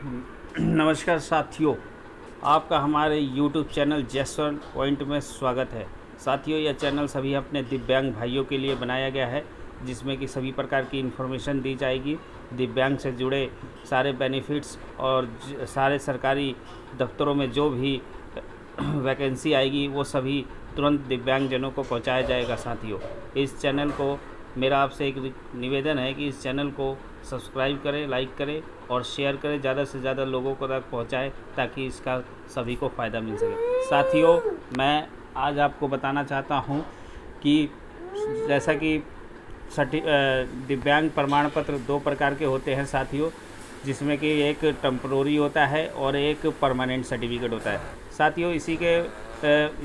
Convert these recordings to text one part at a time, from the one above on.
नमस्कार साथियों, आपका हमारे YouTube चैनल जसवंत पॉइंट में स्वागत है। साथियों, यह चैनल सभी अपने दिव्यांग भाइयों के लिए बनाया गया है, जिसमें कि सभी प्रकार की इन्फॉर्मेशन दी जाएगी। दिव्यांग से जुड़े सारे बेनिफिट्स और सारे सरकारी दफ्तरों में जो भी वैकेंसी आएगी वो सभी तुरंत दिव्यांगजनों को पहुंचाया जाएगा। साथियों, इस चैनल को मेरा आपसे एक निवेदन है कि इस चैनल को सब्सक्राइब करें, लाइक करें और शेयर करें, ज़्यादा से ज़्यादा लोगों को तक पहुंचाएं ताकि इसका सभी को फ़ायदा मिल सके। साथियों, मैं आज आपको बताना चाहता हूं कि जैसा कि दिव्यांग प्रमाण पत्र दो प्रकार के होते हैं साथियों, जिसमें कि एक टेम्परोरी होता है और एक परमानेंट सर्टिफिकेट होता है। साथियों, इसी के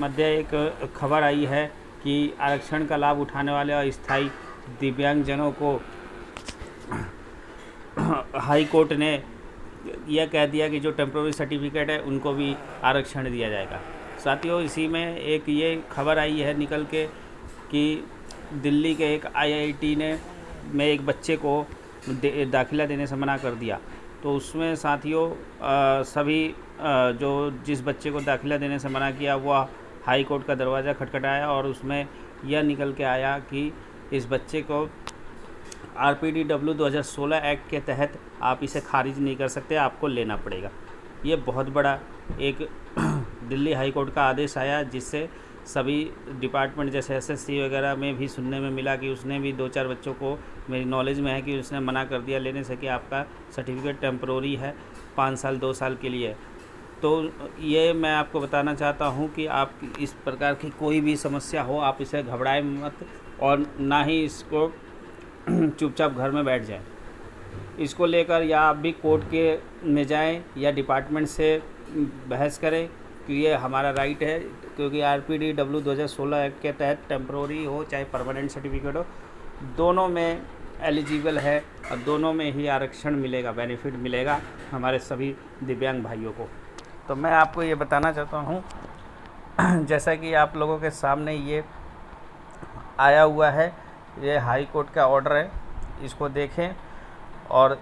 मध्य एक खबर आई है कि आरक्षण का लाभ उठाने वाले अस्थायी दिव्यांगजनों को हाई कोर्ट ने यह कह दिया कि जो टेम्पररी सर्टिफिकेट है उनको भी आरक्षण दिया जाएगा। साथियों, इसी में एक ये खबर आई है निकल के कि दिल्ली के एक आईआईटी में एक बच्चे को दाखिला देने से मना कर दिया। तो उसमें साथियों सभी जो जिस बच्चे को दाखिला देने से मना किया वह हाई कोर्ट का दरवाज़ा खटखटाया और उसमें यह निकल के आया कि इस बच्चे को RPDW 2016 एक्ट के तहत आप इसे खारिज नहीं कर सकते, आपको लेना पड़ेगा। ये बहुत बड़ा एक दिल्ली हाई कोर्ट का आदेश आया, जिससे सभी डिपार्टमेंट जैसे SSC वगैरह में भी सुनने में मिला कि उसने भी 2-4 बच्चों को, मेरी नॉलेज में है कि उसने मना कर दिया लेने से कि आपका सर्टिफिकेट टेम्परोरी है, 5 साल 2 साल के लिए। तो ये मैं आपको बताना चाहता हूँ कि आप इस प्रकार की कोई भी समस्या हो, आप इसे घबराएं मत और ना ही इसको चुपचाप घर में बैठ जाएं। इसको लेकर या आप भी कोर्ट के में जाएं या डिपार्टमेंट से बहस करें कि ये हमारा राइट है, क्योंकि RPDW 2016 एक्ट के तहत टेम्परोरी हो चाहे परमानेंट सर्टिफिकेट हो, दोनों में एलिजिबल है और दोनों में ही आरक्षण मिलेगा, बेनिफिट मिलेगा हमारे सभी दिव्यांग भाइयों को। तो मैं आपको ये बताना चाहता हूँ जैसा कि आप लोगों के सामने ये आया हुआ है, ये हाई कोर्ट का ऑर्डर है, इसको देखें। और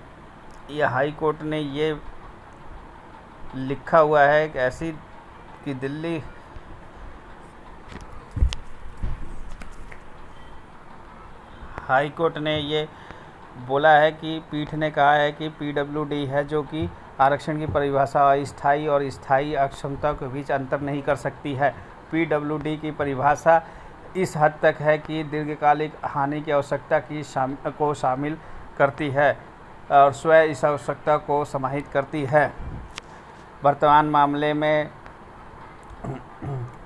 ये हाई कोर्ट ने ये लिखा हुआ है कि ऐसी कि दिल्ली हाई कोर्ट ने ये बोला है कि पीठ ने कहा है कि PWD है जो कि आरक्षण की परिभाषा अस्थायी और स्थायी अक्षमता के बीच अंतर नहीं कर सकती है। PWD की परिभाषा इस हद तक है कि दीर्घकालिक हानि की आवश्यकता को शामिल करती है और स्वयं इस आवश्यकता को समाहित करती है। वर्तमान मामले में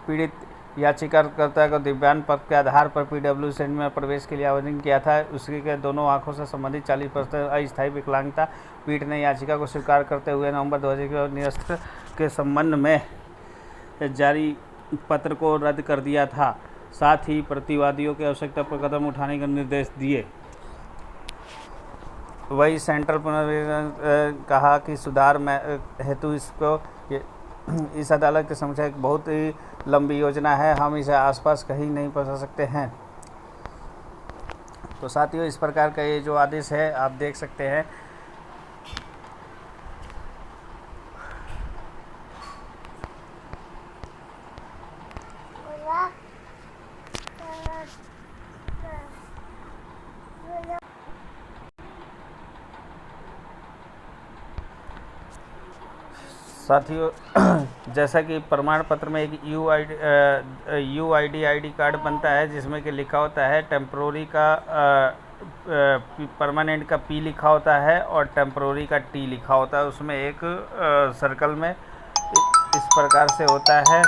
पीड़ित याचिकाकर्ता को दिव्यांग पद के आधार पर PWD श्रेणी में प्रवेश के लिए आवेदन किया था। उसकी के दोनों आंखों से संबंधित 40% अस्थायी विकलांगता। पीठ ने याचिका को स्वीकार करते हुए नवंबर 2021 निरस्त के संबंध में जारी पत्र को रद्द कर दिया था। साथ ही प्रतिवादियों की आवश्यकता पर कदम उठाने का निर्देश दिए। वही सेंट्रल पुनर्विचार कहा कि सुधार में हेतु इस अदालत की समस्या एक बहुत ही लंबी योजना है, हम इसे आसपास कहीं नहीं पहुंचा सकते हैं। तो साथियों, इस प्रकार का ये जो आदेश है आप देख सकते हैं। साथियों, जैसा कि प्रमाण पत्र में एक UID ID कार्ड बनता है, जिसमें कि लिखा होता है टेम्परोरी का परमानेंट का P लिखा होता है और टेम्परोरी का T लिखा होता है। उसमें एक सर्कल में इस प्रकार से होता है